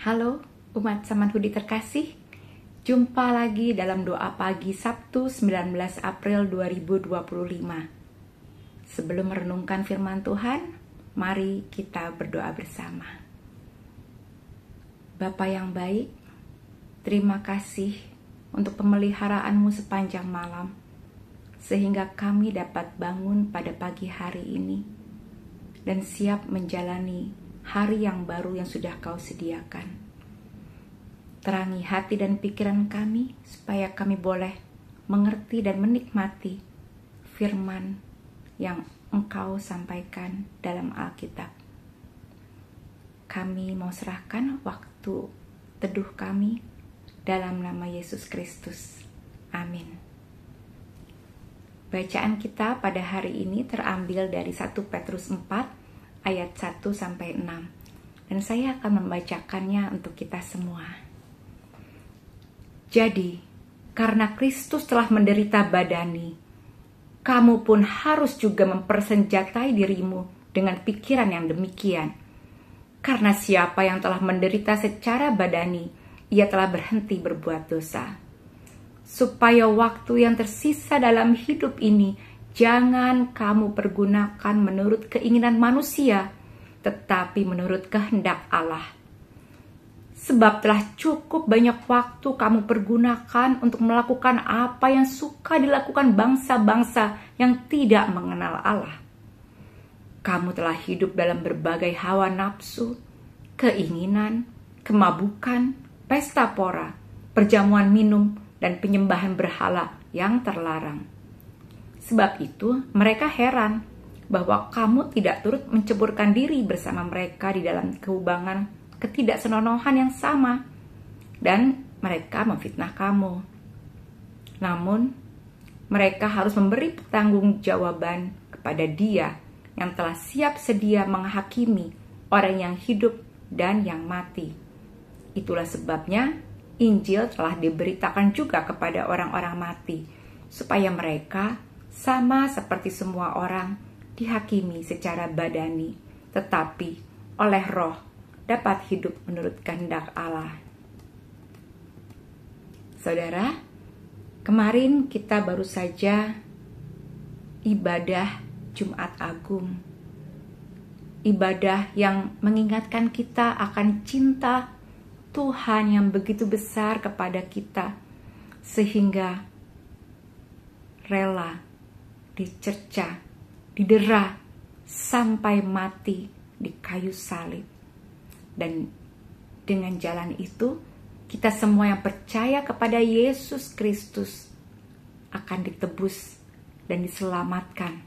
Halo umat Samanhudi terkasih, jumpa lagi dalam doa pagi Sabtu 19 April 2025. Sebelum merenungkan firman Tuhan, mari kita berdoa bersama. Bapa yang baik, terima kasih untuk pemeliharaanmu sepanjang malam, sehingga kami dapat bangun pada pagi hari ini dan siap menjalani hari yang baru yang sudah Kau sediakan. Terangi hati dan pikiran kami supaya kami boleh mengerti dan menikmati firman yang Engkau sampaikan dalam Alkitab. Kami mau serahkan waktu teduh kami dalam nama Yesus Kristus. Amin. Bacaan kita pada hari ini terambil dari 1 Petrus 4 ayat 1-6, dan saya akan membacakannya untuk kita semua. Jadi, karena Kristus telah menderita badani, kamu pun harus juga mempersenjatai dirimu dengan pikiran yang demikian. Karena siapa yang telah menderita secara badani, ia telah berhenti berbuat dosa. Supaya waktu yang tersisa dalam hidup ini jangan kamu pergunakan menurut keinginan manusia, tetapi menurut kehendak Allah. Sebab telah cukup banyak waktu kamu pergunakan untuk melakukan apa yang suka dilakukan bangsa-bangsa yang tidak mengenal Allah. Kamu telah hidup dalam berbagai hawa nafsu, keinginan, kemabukan, pesta pora, perjamuan minum, dan penyembahan berhala yang terlarang. Sebab itu mereka heran bahwa kamu tidak turut menceburkan diri bersama mereka di dalam keubangan ketidaksenonohan yang sama, dan mereka memfitnah kamu. Namun mereka harus memberi pertanggungjawaban kepada Dia yang telah siap sedia menghakimi orang yang hidup dan yang mati. Itulah sebabnya Injil telah diberitakan juga kepada orang-orang mati, supaya mereka sama seperti semua orang dihakimi secara badani, tetapi oleh roh dapat hidup menurut kehendak Allah. Saudara, kemarin kita baru saja ibadah Jumat Agung. Ibadah yang mengingatkan kita akan cinta Tuhan yang begitu besar kepada kita, sehingga rela dicerca, didera, sampai mati di kayu salib. Dan dengan jalan itu, kita semua yang percaya kepada Yesus Kristus akan ditebus dan diselamatkan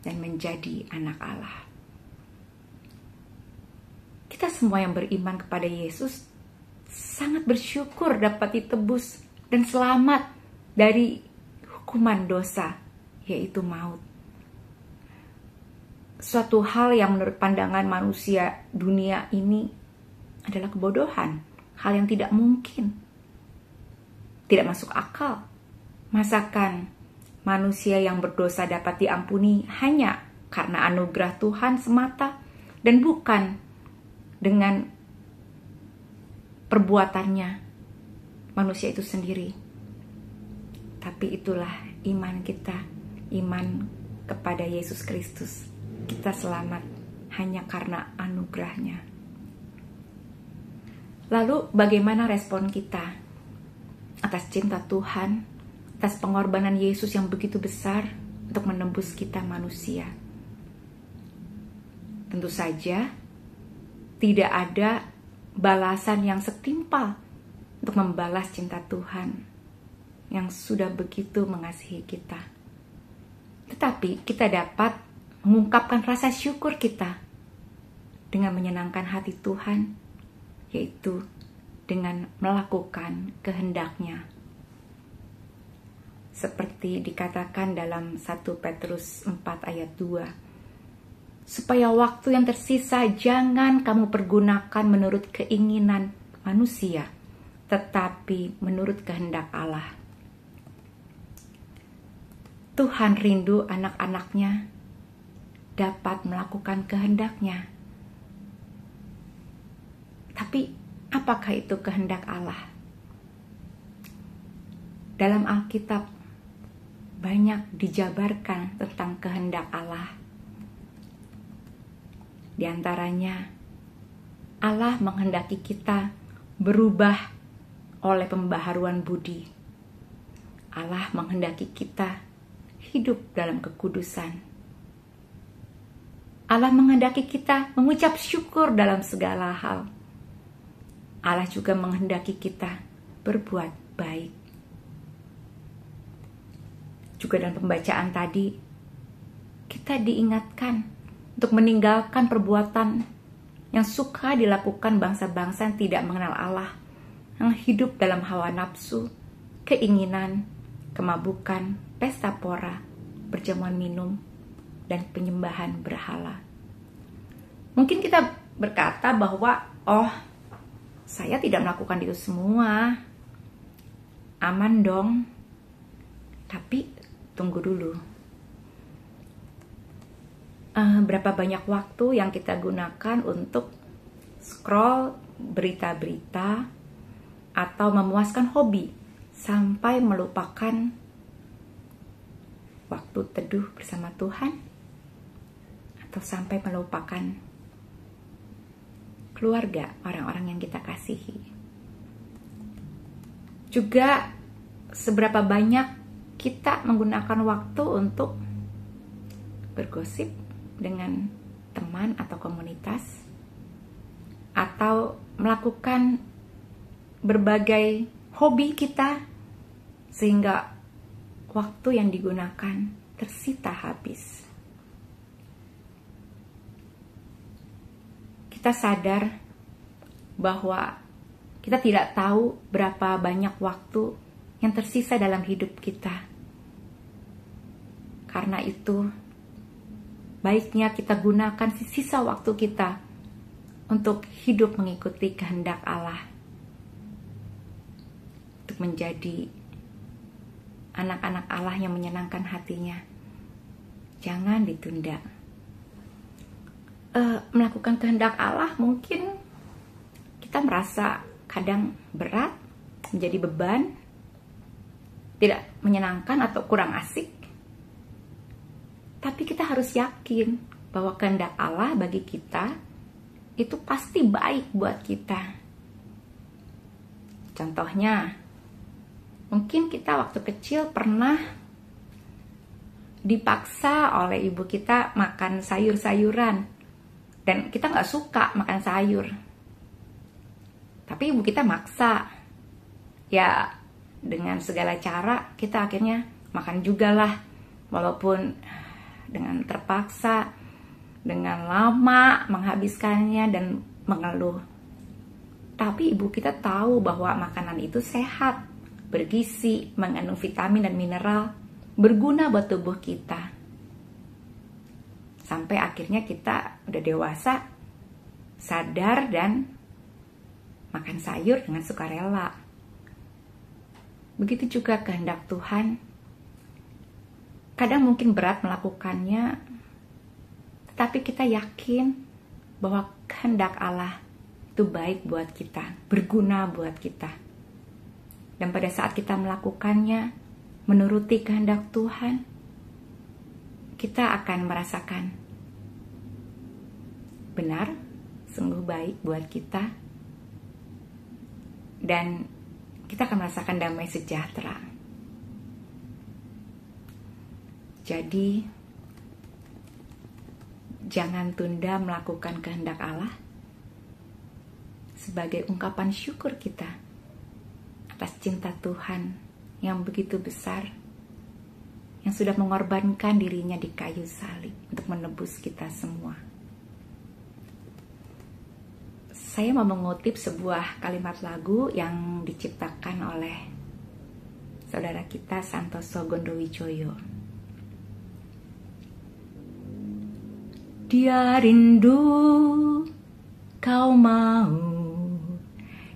dan menjadi anak Allah. Kita semua yang beriman kepada Yesus sangat bersyukur dapat ditebus dan selamat dari hukuman dosa, yaitu maut. Suatu hal yang menurut pandangan manusia dunia ini adalah kebodohan, hal yang tidak mungkin, tidak masuk akal. Masakan manusia yang berdosa dapat diampuni hanya karena anugerah Tuhan semata dan bukan dengan perbuatannya manusia itu sendiri. Tapi itulah iman kita, iman kepada Yesus Kristus. Kita selamat hanya karena anugerahnya. Lalu bagaimana respon kita atas cinta Tuhan, atas pengorbanan Yesus yang begitu besar untuk menembus kita manusia? Tentu saja tidak ada balasan yang setimpal untuk membalas cinta Tuhan yang sudah begitu mengasihi kita. Tetapi kita dapat mengungkapkan rasa syukur kita dengan menyenangkan hati Tuhan, yaitu dengan melakukan kehendak-Nya. Seperti dikatakan dalam 1 Petrus 4 ayat 2, supaya waktu yang tersisa jangan kamu pergunakan menurut keinginan manusia, tetapi menurut kehendak Allah. Tuhan rindu anak-anak-Nya dapat melakukan kehendak-Nya. Tapi apakah itu kehendak Allah? Dalam Alkitab banyak dijabarkan tentang kehendak Allah. Di antaranya, Allah menghendaki kita berubah oleh pembaharuan budi. Allah menghendaki kita hidup dalam kekudusan. Allah menghendaki kita mengucap syukur dalam segala hal. Allah juga menghendaki kita berbuat baik. Juga dalam pembacaan tadi, kita diingatkan untuk meninggalkan perbuatan yang suka dilakukan bangsa-bangsa yang tidak mengenal Allah, yang hidup dalam hawa nafsu, keinginan, kemabukan, pesta pora, perjamuan minum, dan penyembahan berhala. Mungkin kita berkata bahwa, saya tidak melakukan itu semua, aman dong. Tapi tunggu dulu. Berapa banyak waktu yang kita gunakan untuk scroll berita-berita atau memuaskan hobi sampai melupakan waktu teduh bersama Tuhan, atau sampai melupakan keluarga, orang-orang yang kita kasihi. Juga seberapa banyak kita menggunakan waktu untuk bergosip dengan teman atau komunitas, atau melakukan berbagai hobi kita sehingga waktu yang digunakan tersita habis. Kita sadar bahwa kita tidak tahu berapa banyak waktu yang tersisa dalam hidup kita. Karena itu, baiknya kita gunakan sisa waktu kita untuk hidup mengikuti kehendak Allah, untuk menjadi anak-anak Allah yang menyenangkan hatinya. Jangan ditunda. Melakukan kehendak Allah mungkin kita merasa kadang berat, menjadi beban, tidak menyenangkan atau kurang asik. Tapi kita harus yakin bahwa kehendak Allah bagi kita itu pasti baik buat kita. Contohnya, mungkin kita waktu kecil pernah dipaksa oleh ibu kita makan sayur-sayuran, dan kita nggak suka makan sayur. Tapi ibu kita maksa. Ya, dengan segala cara kita akhirnya makan juga lah, walaupun dengan terpaksa, dengan lama menghabiskannya dan mengeluh. Tapi ibu kita tahu bahwa makanan itu sehat, bergizi, mengandung vitamin dan mineral, berguna buat tubuh kita. Sampai akhirnya kita udah dewasa, sadar dan makan sayur dengan sukarela. Begitu juga kehendak Tuhan. Kadang mungkin berat melakukannya, tetapi kita yakin bahwa kehendak Allah itu baik buat kita, berguna buat kita. Dan pada saat kita melakukannya, menuruti kehendak Tuhan, kita akan merasakan benar, sungguh baik buat kita, dan kita akan merasakan damai sejahtera. Jadi, jangan tunda melakukan kehendak Allah sebagai ungkapan syukur kita atas cinta Tuhan yang begitu besar, yang sudah mengorbankan dirinya di kayu salib untuk menebus kita semua. Saya mau mengutip sebuah kalimat lagu yang diciptakan oleh saudara kita Santoso Gondowijoyo. Dia rindu, kau mau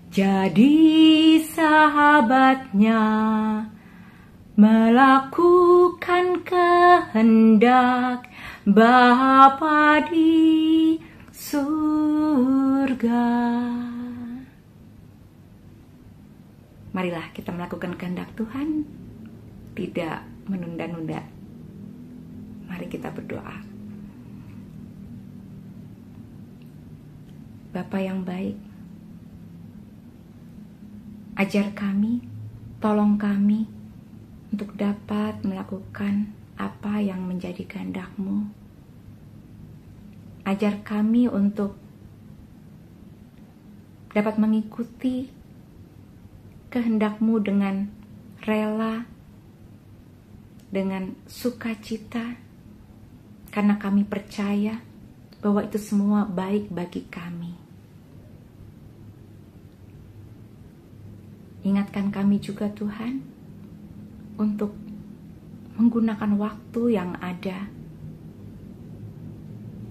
jadi sahabatnya, melakukan kehendak Bapa di surga. Marilah kita melakukan kehendak Tuhan, tidak menunda-nunda. Mari kita berdoa. Bapa yang baik, ajar kami, tolong kami untuk dapat melakukan apa yang menjadi kehendak-Mu. Ajar kami untuk dapat mengikuti kehendak-Mu dengan rela, dengan sukacita, karena kami percaya bahwa itu semua baik bagi kami. Ingatkan kami juga Tuhan, untuk menggunakan waktu yang ada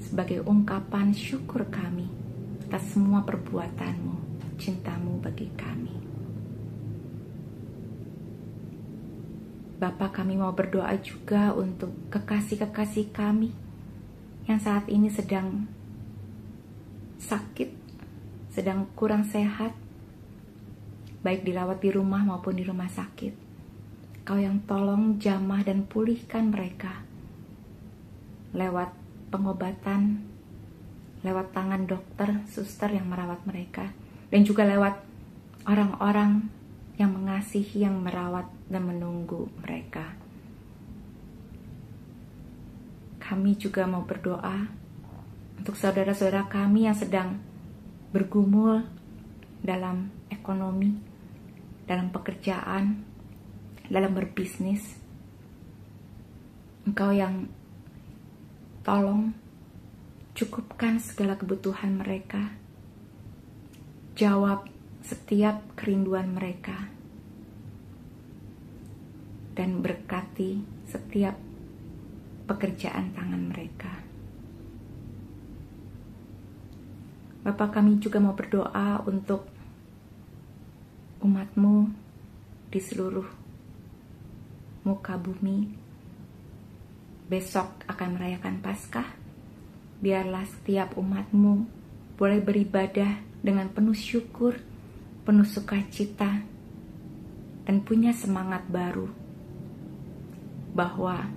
sebagai ungkapan syukur kami atas semua perbuatan-Mu, cinta-Mu bagi kami. Bapa, kami mau berdoa juga untuk kekasih-kekasih kami yang saat ini sedang sakit, sedang kurang sehat, baik dirawat di rumah maupun di rumah sakit. Kau yang tolong jamah dan pulihkan mereka lewat pengobatan, lewat tangan dokter, suster yang merawat mereka, dan juga lewat orang-orang yang mengasihi, yang merawat dan menunggu mereka. Kami juga mau berdoa untuk saudara-saudara kami yang sedang bergumul dalam ekonomi, dalam pekerjaan, dalam berbisnis. Engkau yang tolong cukupkan segala kebutuhan mereka, jawab setiap kerinduan mereka, dan berkati setiap pekerjaan tangan mereka. Bapa, kami juga mau berdoa untuk umat-Mu di seluruh muka bumi. Besok akan merayakan Paskah. Biarlah setiap umat-Mu boleh beribadah dengan penuh syukur, penuh sukacita, dan punya semangat baru bahwa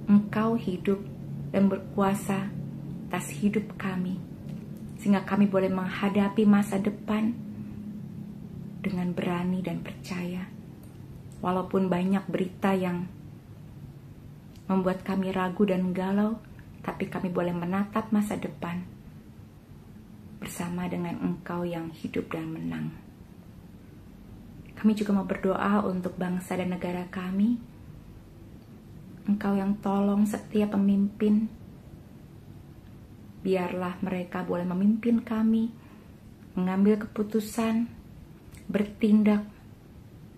Engkau hidup dan berkuasa atas hidup kami, sehingga kami boleh menghadapi masa depan dengan berani dan percaya. Walaupun banyak berita yang membuat kami ragu dan galau, tapi kami boleh menatap masa depan bersama dengan Engkau yang hidup dan menang. Kami juga mau berdoa untuk bangsa dan negara kami. Engkau yang tolong setiap pemimpin, biarlah mereka boleh memimpin kami, mengambil keputusan, bertindak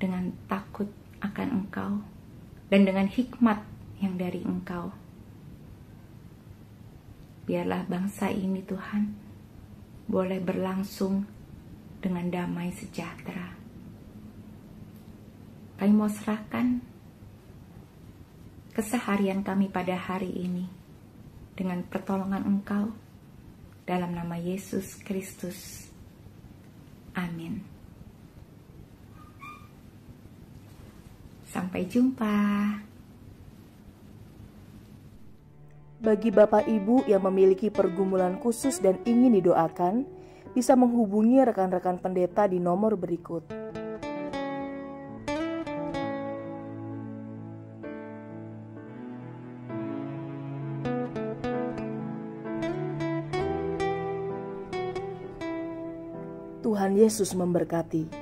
dengan takut akan Engkau dan dengan hikmat yang dari Engkau. Biarlah bangsa ini Tuhan boleh berlangsung dengan damai sejahtera. Kami mau serahkan keseharian kami pada hari ini dengan pertolongan Engkau, dalam nama Yesus Kristus. Amin. Sampai jumpa. Bagi Bapak Ibu yang memiliki pergumulan khusus dan ingin didoakan, bisa menghubungi rekan-rekan pendeta di nomor berikut. Tuhan Yesus memberkati.